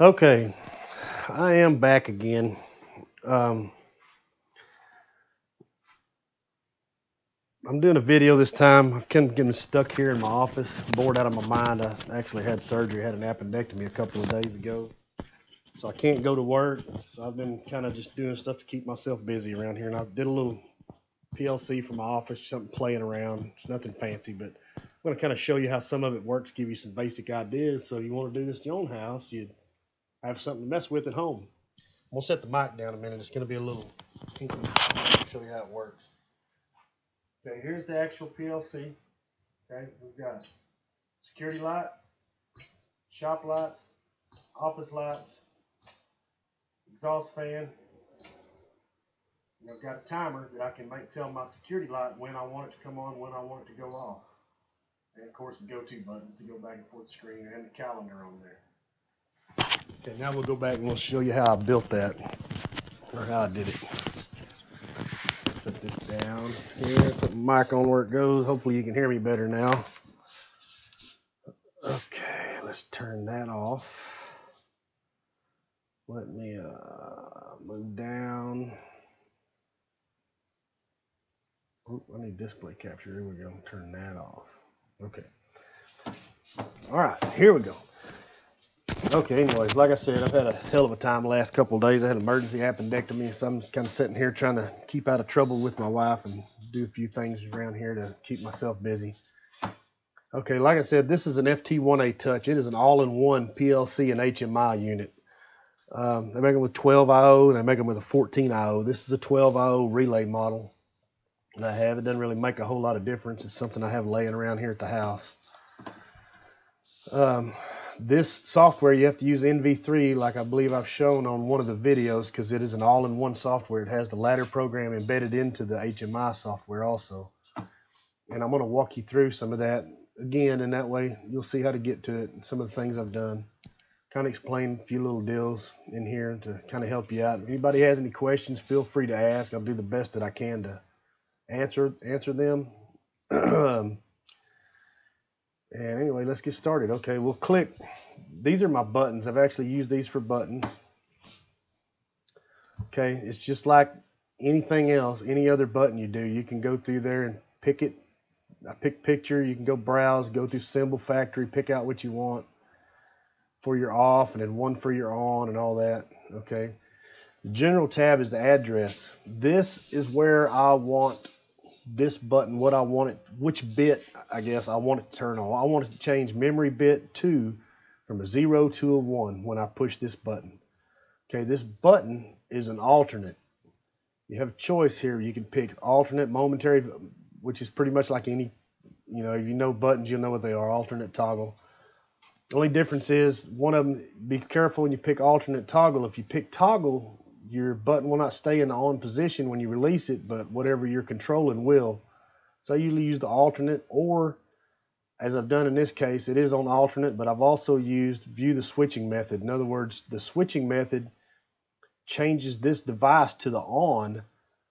Okay, I am back again. Um, I'm doing a video this time. I'm kind of getting stuck here in my office, bored out of my mind. I actually had surgery, had an appendectomy a couple of days ago, so I can't go to work. So I've been kind of just doing stuff to keep myself busy around here. And I did a little PLC for my office, something playing around. It's nothing fancy, but I'm going to kind of show you how some of it works, give you some basic ideas. So you want to do this in your own house, you have something to mess with at home. We'll set the mic down a minute. It's going to be a little. I'll show you how it works. Okay, here's the actual PLC. Okay, we've got security light, shop lights, office lights, exhaust fan. And I've got a timer that I can tell my security light when I want it to come on, when I want it to go off. And of course the go-to buttons to go back and forth the screen and the calendar on there. Okay, now we'll go back and we'll show you how I built that, or how I did it. Set this down here, put my mic on where it goes. Hopefully you can hear me better now. Okay, let's turn that off. Let me move down. Oh, I need display capture. Here we go. Turn that off. Okay. All right, here we go. Okay, anyways, like I said, I've had a hell of a time the last couple of days. I had an emergency appendectomy, so I'm just kind of sitting here trying to keep out of trouble with my wife and do a few things around here to keep myself busy. Okay, like I said, this is an FT1A touch. It is an all-in-one PLC and HMI unit. They make them with 12 IO and they make them with a 14 IO. This is a 12 IO relay model that I have. It doesn't really make a whole lot of difference. It's something I have laying around here at the house. This software, you have to use NV3, like I believe I've shown on one of the videos, because it is an all-in-one software. It has the ladder program embedded into the HMI software also. And I'm going to walk you through some of that again, and that way you'll see how to get to it and some of the things I've done. Kind of explain a few little deals in here to kind of help you out. If anybody has any questions, feel free to ask. I'll do the best that I can to answer them. And anyway, let's get started. Okay, we'll click. These are my buttons. I've actually used these for buttons. Okay, it's just like anything else, any other button you do. You can go through there and pick it. I pick picture. You can go browse, go through symbol factory, pick out what you want for your off, and then one for your on and all that. Okay. The general tab is the address. This is where I want this button, what I want it, which bit I guess I want it to turn on. I want it to change memory bit 2 from a 0 to a 1 when I push this button. Okay, this button is an alternate. You have a choice here. You can pick alternate, momentary, which is pretty much like any, if you know buttons, you'll know what they are, alternate, toggle. The only difference is one of them, be careful when you pick alternate, toggle. If you pick toggle, your button will not stay in the on position when you release it, but whatever you're controlling will. So I usually use the alternate, or as I've done in this case, it is on alternate, but I've also used view the switching method. In other words, the switching method changes this device to the on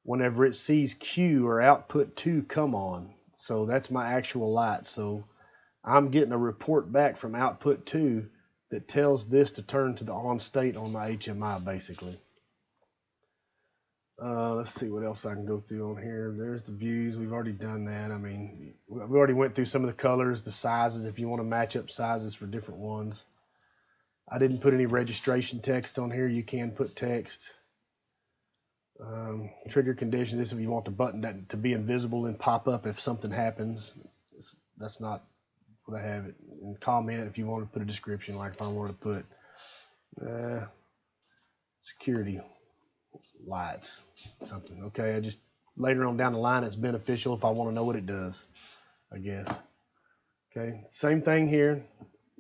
whenever it sees Q or output 2 come on. So that's my actual light. So I'm getting a report back from output 2 that tells this to turn to the on state on my HMI basically. Let's see what else I can go through on here. There's the views. We've already done that. I mean, we already went through some of the colors, the sizes, if you want to match up sizes for different ones. I didn't put any registration text on here. You can put text. Trigger conditions. This is if you want the button to be invisible and pop up if something happens. That's not what I have it. And comment if you want to put a description, like if I wanted to put security lights, something. Okay, I just later on down the line it's beneficial if I want to know what it does, I guess. Okay, same thing here.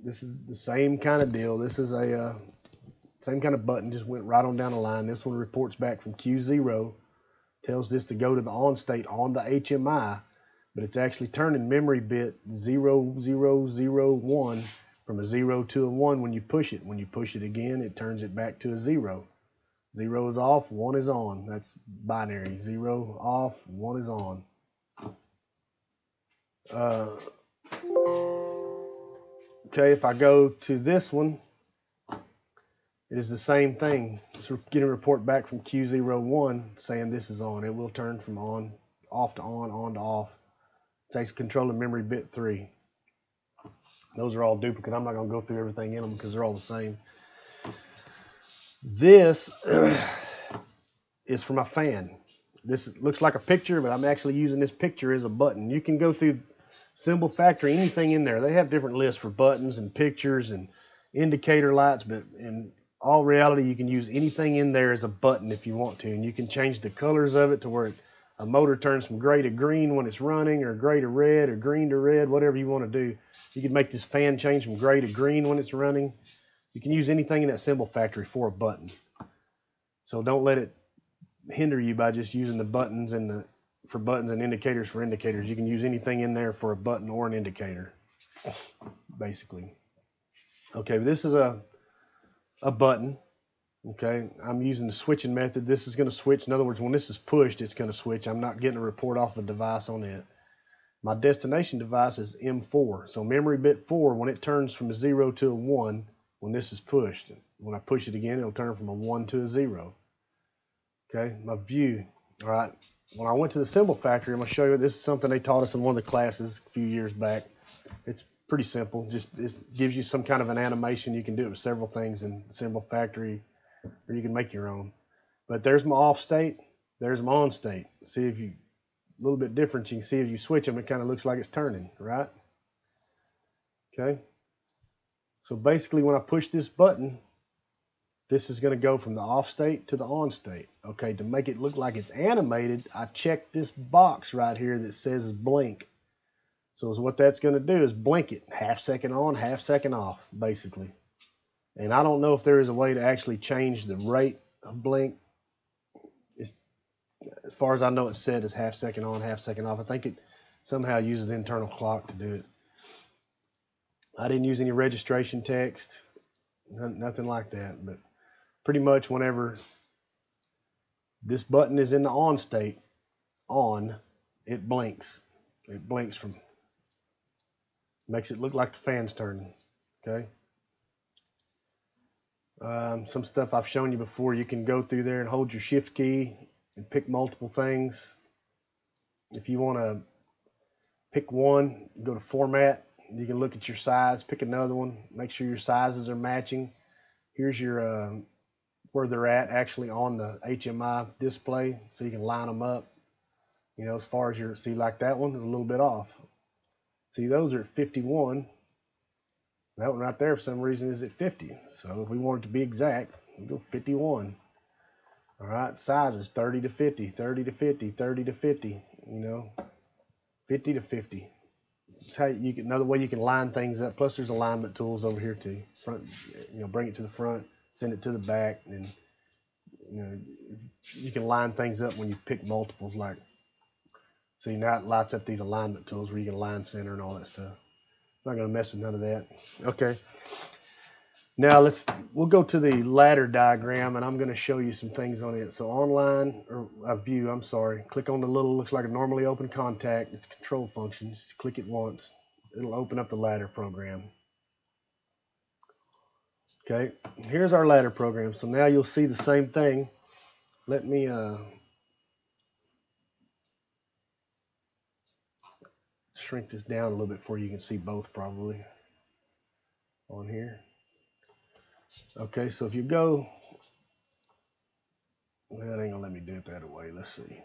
This is the same kind of deal. This is a same kind of button, just went right on down the line. This one reports back from Q0, tells this to go to the on state on the HMI, but it's actually turning memory bit 0001 from a 0 to a 1 when you push it. When you push it again, it turns it back to a 0. 0 is off, 1 is on. That's binary. 0 off, 1 is on. Okay, if I go to this one, It is the same thing. It's getting a report back from Q01 saying this is on. It will turn from off to on to off. It takes control of memory bit 3. Those are all duplicate. I'm not going to go through everything in them because they're all the same. This is for my fan. This looks like a picture, but I'm actually using this picture as a button. You can go through Symbol Factory, anything in there. They have different lists for buttons and pictures and indicator lights, but in all reality, you can use anything in there as a button if you want to, and you can change the colors of it to where a motor turns from gray to green when it's running, or gray to red, or green to red, whatever you want to do. You can make this fan change from gray to green when it's running. You can use anything in that Symbol Factory for a button. So don't let it hinder you by just using the buttons and for buttons and indicators for indicators. You can use anything in there for a button or an indicator, basically. Okay, this is a button. Okay, I'm using the switching method. This is going to switch. In other words, when this is pushed, it's going to switch. I'm not getting a report off the device on it. My destination device is M4. So memory bit 4, when it turns from a 0 to a 1, when this is pushed. When I push it again, it'll turn from a 1 to a 0. Okay, my view. All right, when I went to the Symbol Factory, I'm going to show you. This is something they taught us in one of the classes a few years back. It's pretty simple. Just it gives you some kind of an animation. You can do it with several things in Symbol Factory, or you can make your own. But there's my off state. There's my on state. See if you a little bit different. You can see if you switch them, it kind of looks like it's turning, right? Okay. So basically, when I push this button, this is going to go from the off state to the on state. Okay, to make it look like it's animated, I checked this box right here that says blink. So what that's going to do is blink it, half second on, half second off, basically. And I don't know if there is a way to actually change the rate of blink. As far as I know, it's set as half second on, half second off. I think it somehow uses the internal clock to do it. I didn't use any registration text, nothing like that, but pretty much whenever this button is in the on state, it blinks. It blinks from, makes it look like the fan's turning, okay? Some stuff I've shown you before, you can go through there and hold your shift key and pick multiple things. If you want to pick one, go to format, you can look at your size, pick another one, make sure your sizes are matching. Here's your where they're at actually on the HMI display, so you can line them up. You know, as far as your, see, like that one is a little bit off. See, those are at 51. That one right there, for some reason, is at 50. So if we want it to be exact, we go 51. All right, sizes 30 to 50, 30 to 50, 30 to 50. You know, 50 to 50. It's how you can, another way you can line things up. Plus, there's alignment tools over here too. Front, you know, bring it to the front, send it to the back, and you know, you can line things up when you pick multiples. Like, see, now it lights up these alignment tools where you can line center and all that stuff. I'm not going to mess with none of that. Okay. Now we'll go to the ladder diagram, and I'm going to show you some things on it. So online, or view, I'm sorry, click on the little, looks like a normally open contact. It's control function. Just click it once. It'll open up the ladder program. Okay, here's our ladder program. So now you'll see the same thing. Let me shrink this down a little bit for you can see both probably on here. Okay, so if you go, well, it ain't gonna let me do it that way. Let's see.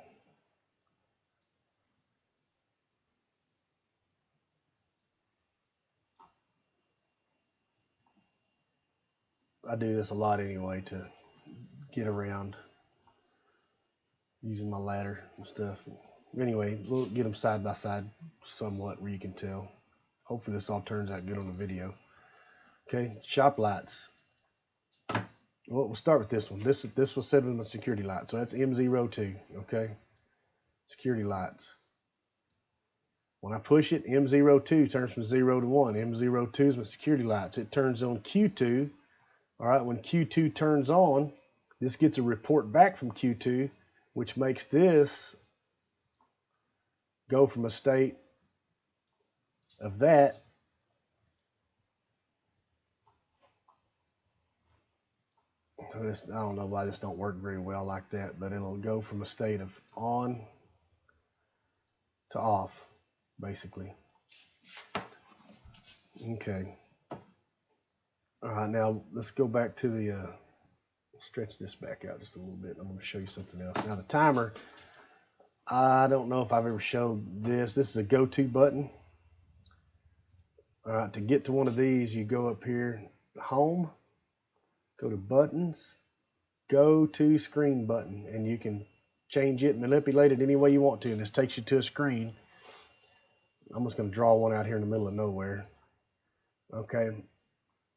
I do this a lot anyway to get around using my ladder and stuff. Anyway, we'll get them side by side somewhat where you can tell. Hopefully this all turns out good on the video. Okay, shop lights. Well, we'll start with this one. This was set with my security light. So that's M02, okay? Security lights. When I push it, M02 turns from 0 to 1. M02 is my security lights. It turns on Q2. All right, when Q2 turns on, this gets a report back from Q2, which makes this go from a state of that I don't know why this don't work very well like that, but it'll go from a state of on to off, basically. Okay. All right, now let's go back to the, stretch this back out just a little bit. I'm going to show you something else. Now the timer, I don't know if I've ever showed this. This is a go-to button. All right, to get to one of these, you go up here, home, go to buttons, go to screen button, and you can change it, manipulate it any way you want to, and this takes you to a screen. I'm just going to draw one out here in the middle of nowhere. Okay.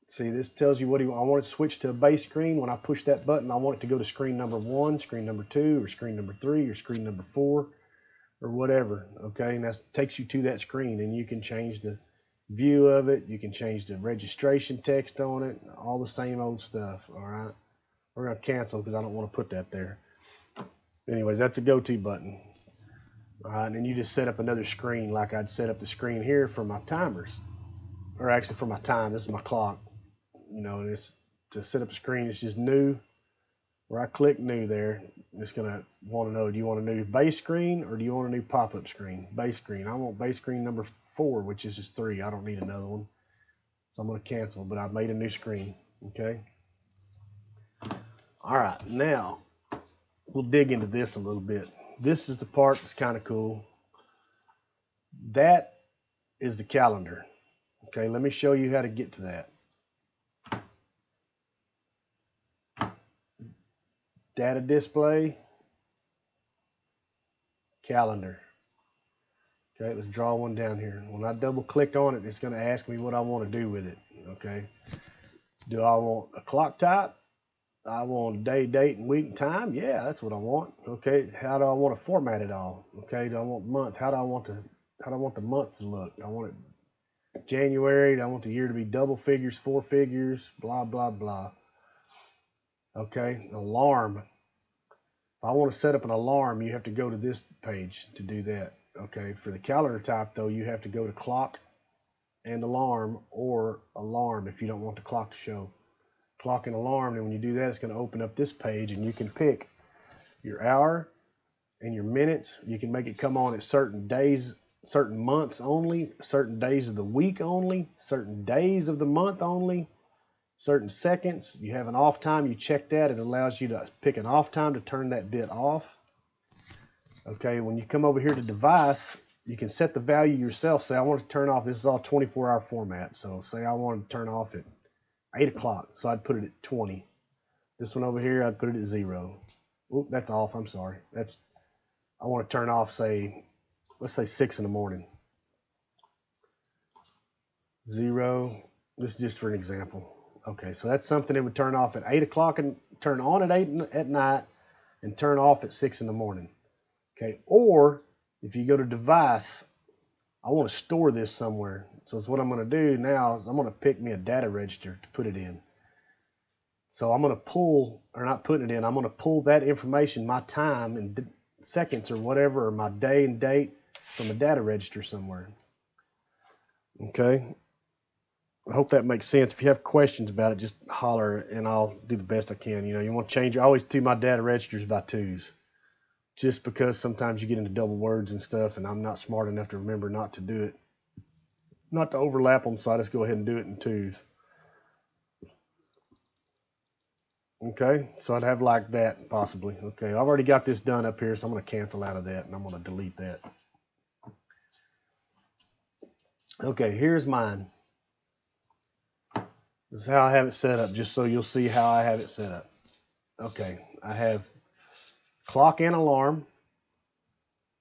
See, this tells you what I want it to switch to a base screen. When I push that button, I want it to go to screen number 1, screen number 2, or screen number 3, or screen number 4, or whatever. Okay, and that takes you to that screen, and you can change the view of it. You can change the registration text on it, all the same old stuff. All right, we're going to cancel because I don't want to put that there. Anyways, that's a go-to button. All right, and then you just set up another screen like I'd set up the screen here for my timers, or actually for my time. This is my clock. You know, and it's to set up a screen. It's just new. Where I click new there, it's gonna want to know: do you want a new base screen or do you want a new pop-up screen? Base screen. I want base screen number 4, which is just 3. I don't need another one, so I'm gonna cancel. But I've made a new screen. Okay. All right, now we'll dig into this a little bit. This is the part that's kind of cool. That is the calendar. Okay, let me show you how to get to that. Data display, calendar. Okay, let's draw one down here. When I double click on it, it's going to ask me what I want to do with it. Okay, do I want a clock type? I want day, date, and week and time. Yeah, that's what I want. Okay, how do I want to format it all? Okay, do I want month? How do I want the month to look? I want it January. I want the year to be double figures, 4 figures, blah blah blah. Okay, alarm. If I want to set up an alarm, you have to go to this page to do that. Okay, for the calendar type though, you have to go to clock and alarm, or alarm if you don't want the clock to show. Clock and alarm, and when you do that, it's going to open up this page, and you can pick your hour and your minutes. You can make it come on at certain days, certain months only, certain days of the week only, certain days of the month only, certain seconds. You have an off time, you check that. It allows you to pick an off time to turn that bit off. Okay, when you come over here to device, you can set the value yourself. Say I want to turn off, this is all 24-hour format. So say I want to turn off at 8 o'clock, so I'd put it at 20. This one over here, I'd put it at 0. Oop, that's off, I'm sorry. I want to turn off, say, let's say 6 in the morning. 0, this is just for an example. Okay, so that's something that would turn off at 8 o'clock and turn on at 8 at night and turn off at 6 in the morning. Okay, or if you go to device, I want to store this somewhere. So what I'm going to do now is I'm going to pick me a data register to put it in. So I'm going to pull, or not putting it in, I'm going to pull that information, my time and seconds or whatever, or my day and date from a data register somewhere. Okay. I hope that makes sense. If you have questions about it, just holler and I'll do the best I can. You know, you want to change, I always do my data registers by 2s. Just because sometimes you get into double words and stuff, and I'm not smart enough to remember not to do it, not to overlap them, so I just go ahead and do it in 2s. Okay, so I'd have like that possibly. Okay, I've already got this done up here, so I'm going to cancel out of that, and I'm going to delete that. Okay, here's mine. This is how I have it set up, just so you'll see how I have it set up. Okay, I have clock and alarm.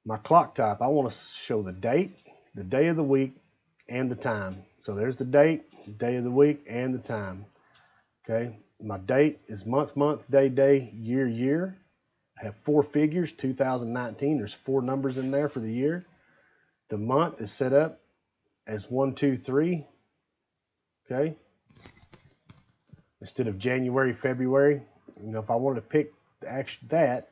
My clock type, I want to show the date, the day of the week, and the time. So there's the date, day of the week, and the time. Okay, my date is month, day, year, year. I have 4 figures, 2019. There's 4 numbers in there for the year. The month is set up as 1, 2, 3. Okay. Instead of January, February. You know, if I wanted to pick that,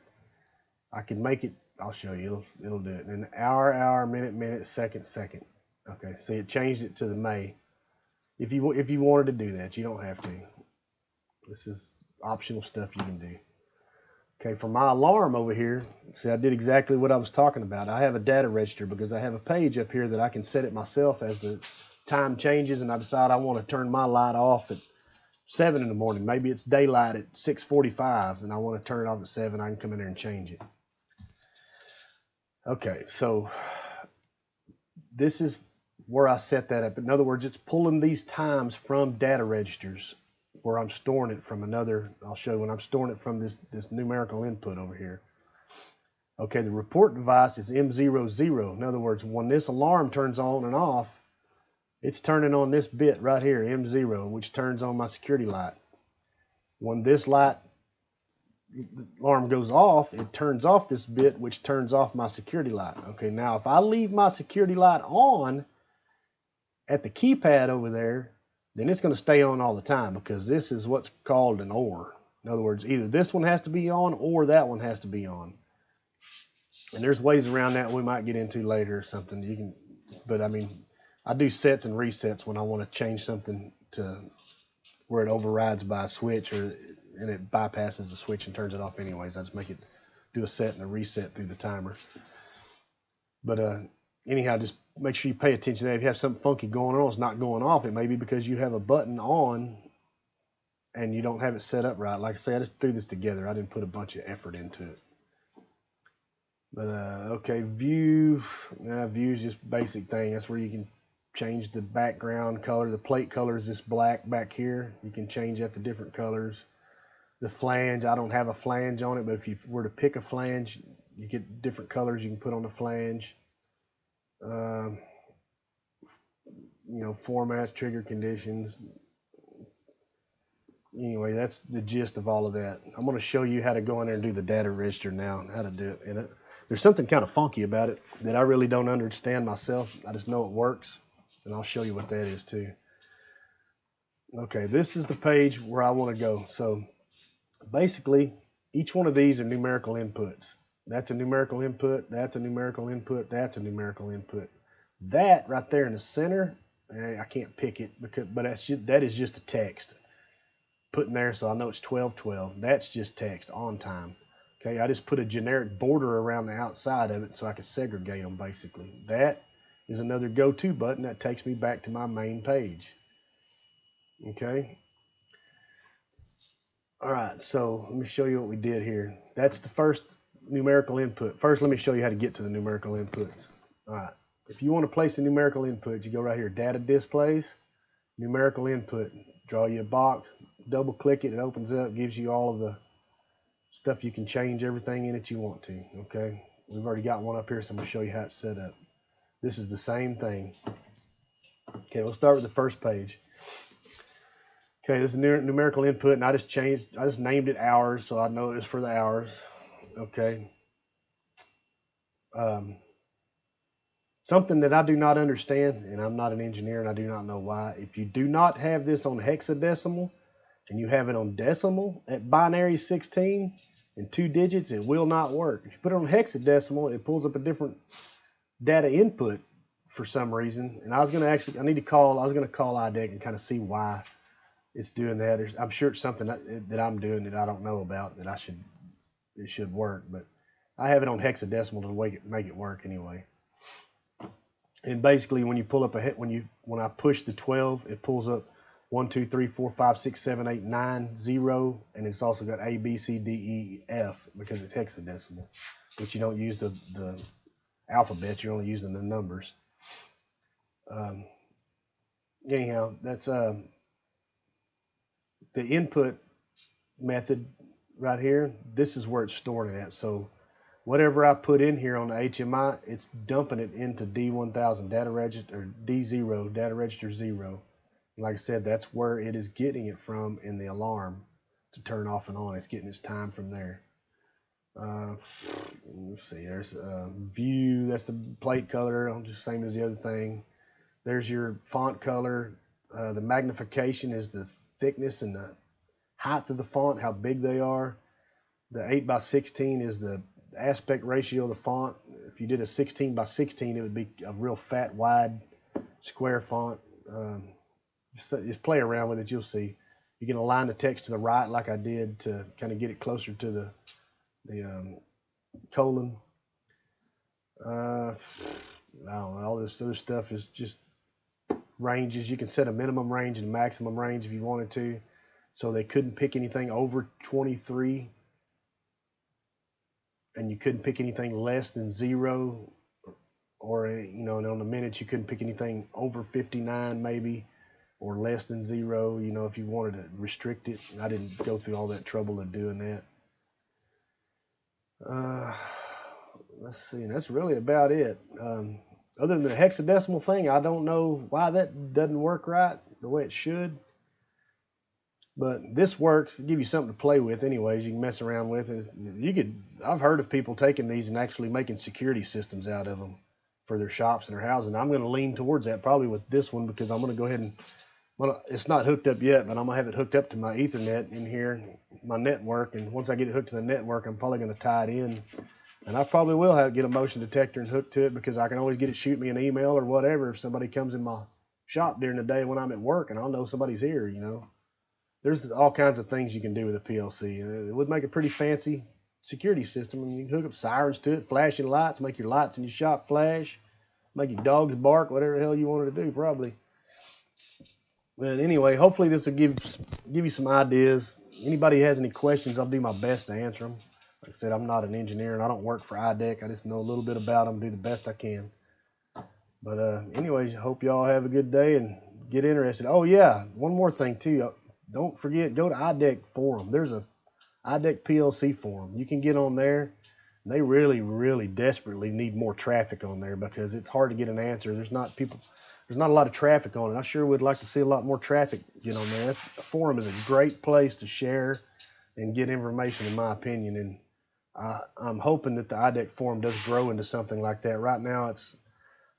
I can make it. I'll show you. It'll do it. And hour, minute, second. Okay. See, it changed it to the May. If you wanted to do that, you don't have to. This is optional stuff you can do. Okay, for my alarm over here, see, I did exactly what I was talking about. I have a data register because I have a page up here that I can set it myself as the time changes, and I decide I want to turn my light off at 7 in the morning. Maybe it's daylight at 6:45, and I want to turn it off at 7. I can come in there and change it. Okay, so this is where I set that up. In other words, it's pulling these times from data registers where I'm storing it from another. I'll show you when I'm storing it from this numerical input over here. Okay, the report device is M00. In other words, when this alarm turns on and off, it's turning on this bit right here, M0, which turns on my security light. When this light alarm goes off, it turns off this bit, which turns off my security light. Okay, now if I leave my security light on at the keypad over there, then it's going to stay on all the time because this is what's called an OR. In other words, either this one has to be on or that one has to be on. And there's ways around that we might get into later or something. You can, but I mean, I do sets and resets when I want to change something to where it overrides by a switch and it bypasses the switch and turns it off anyways. I just make it do a set and a reset through the timer. But anyhow, just make sure you pay attention to that. If you have something funky going on, it's not going off. It may be because you have a button on and you don't have it set up right. Like I say, I just threw this together. I didn't put a bunch of effort into it. But okay, view. View is just basic thing. That's where you can change the background color. The plate color is this black back here. You can change that to different colors. The flange, I don't have a flange on it, but if you were to pick a flange, you get different colors you can put on the flange. Formats, trigger conditions. Anyway, that's the gist of all of that. I'm going to show you how to go in there and do the data register now and how to do it. And there's something kind of funky about it that I really don't understand myself. I just know it works, and I'll show you what that is too. Okay, this is the page where I want to go. So basically, each one of these are numerical inputs. That's a numerical input, that's a numerical input, that's a numerical input. That right there in the center, I can't pick it, but that is just a text put in there, so I know it's 12:12. That's just text on time. Okay, I just put a generic border around the outside of it so I can segregate them basically. That is another go-to button that takes me back to my main page. Okay. All right, so let me show you what we did here. That's the first numerical input. First, let me show you how to get to the numerical inputs. All right, if you want to place a numerical input, you go right here, data displays, numerical input. Draw you a box, double click it, it opens up, gives you all of the stuff you can change everything in it you want to. Okay, we've already got one up here, so I'm going to show you how it's set up. This is the same thing. Okay, we'll start with the first page. Okay, this is numerical input, and I just named it hours, so I know it's for the hours. Okay. Something that I do not understand, and I'm not an engineer, and I do not know why. If you do not have this on hexadecimal, and you have it on decimal at binary 16 and 2 digits, it will not work. If you put it on hexadecimal, it pulls up a different data input for some reason. And I was going to call IDEC and kind of see why it's doing that. I'm sure it's something that I'm doing that I don't know about that it should work, but I have it on hexadecimal to make it work anyway. And basically, when you pull up when I push the 12, it pulls up 1, 2, 3, 4, 5, 6, 7, 8, 9, 0, and it's also got A, B, C, D, E, F because it's hexadecimal. But you don't use the alphabet; you're only using the numbers. Anyhow, that's the input method right here. This is where it's storing it at. So whatever I put in here on the HMI, it's dumping it into D1000 data register, or D0 data register 0. Like I said, that's where it is getting it from in the alarm to turn off and on. It's getting its time from there. Let's see, there's view, that's the plate color, just same as the other thing. There's your font color. The magnification is the thickness and the height of the font, how big they are. The 8:16 is the aspect ratio of the font. If you did a 16:16, it would be a real fat, wide, square font. Just play around with it, you'll see. You can align the text to the right like I did to kind of get it closer to the colon. I don't know, all this other stuff is just ranges. You can set a minimum range and a maximum range if you wanted to. So they couldn't pick anything over 23, and you couldn't pick anything less than 0, or and on the minutes you couldn't pick anything over 59 maybe, or less than 0. If you wanted to restrict it. I didn't go through all that trouble of doing that. Let's see. That's really about it. Other than the hexadecimal thing, I don't know why that doesn't work right the way it should. But this works. It'll give you something to play with anyways. You can mess around with it. I've heard of people taking these and actually making security systems out of them for their shops and their houses. I'm going to lean towards that probably with this one, because I'm going to go ahead and, well, it's not hooked up yet, but I'm going to have it hooked up to my Ethernet in here, my network. And once I get it hooked to the network, I'm probably going to tie it in. And I probably will get a motion detector and hook to it, because I can always get it shoot me an email or whatever if somebody comes in my shop during the day when I'm at work, and I'll know somebody's here. There's all kinds of things you can do with a PLC. It would make a pretty fancy security system. And you can hook up sirens to it, flashing lights, make your lights in your shop flash, make your dogs bark, whatever the hell you wanted to do, probably. But anyway, hopefully this will give you some ideas. Anybody has any questions, I'll do my best to answer them. Like I said, I'm not an engineer and I don't work for IDEC. I just know a little bit about them, do the best I can. But anyways, I hope y'all have a good day and get interested. Oh yeah, one more thing too. Don't forget, go to IDEC forum. There's a IDEC PLC forum. You can get on there. They really, really desperately need more traffic on there, because it's hard to get an answer. There's not a lot of traffic on it. I sure would like to see a lot more traffic get on there. The forum is a great place to share and get information, in my opinion. And I'm hoping that the IDEC forum does grow into something like that. Right now, it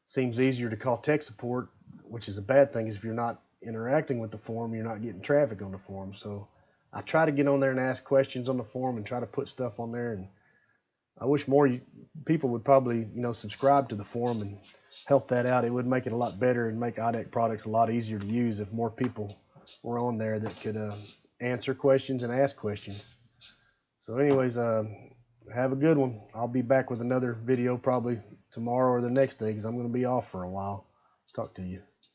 seems easier to call tech support, which is a bad thing, is if you're not interacting with the forum, you're not getting traffic on the forum. So I try to get on there and ask questions on the forum and try to put stuff on there. And I wish more people would probably, subscribe to the forum and help that out. It would make it a lot better and make IDEC products a lot easier to use if more people were on there that could answer questions and ask questions. So anyways, have a good one. I'll be back with another video probably tomorrow or the next day, because I'm going to be off for a while. Talk to you.